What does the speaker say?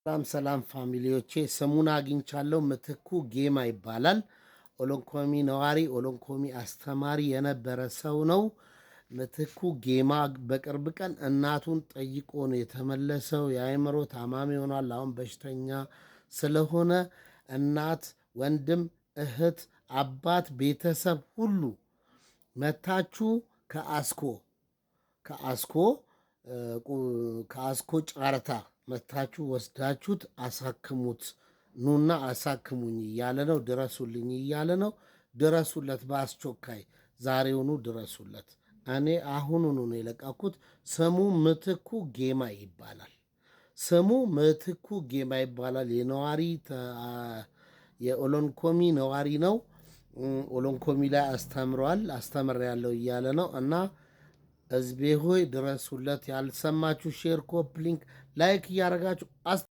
ሰላም ፋሚሊዎቼ ስሙን አግኝቻለሁ። ምትኩ ጌማ ይባላል። ኦሎንኮሚ ነዋሪ፣ ኦሎንኮሚ አስተማሪ የነበረ ሰው ነው። ምትኩ ጌማ በቅርብ ቀን እናቱን ጠይቆ ነው የተመለሰው። የአእምሮ ታማሚ ሆኗል። አሁን በሽተኛ ስለሆነ እናት፣ ወንድም፣ እህት፣ አባት፣ ቤተሰብ ሁሉ መታችሁ ከአስኮ ጨረታ መታችሁ ወስዳችሁት አሳክሙት፣ ኑና አሳክሙኝ እያለ ነው። ድረሱልኝ እያለ ነው። ድረሱለት፣ በአስቸኳይ ዛሬውኑ ድረሱለት። እኔ አሁኑኑ ነው የለቀኩት። ስሙ ምትኩ ጌማ ይባላል። ስሙ ምትኩ ጌማ ይባላል። የኦሎንኮሚ ነዋሪ ነው። ኦሎንኮሚ ላይ አስተምሬያለሁ እያለ ነው እና ሕዝቤ ሆይ ድረሱለት። ያልሰማችሁ ሼር፣ ኮፕ ሊንክ፣ ላይክ እያደረጋችሁ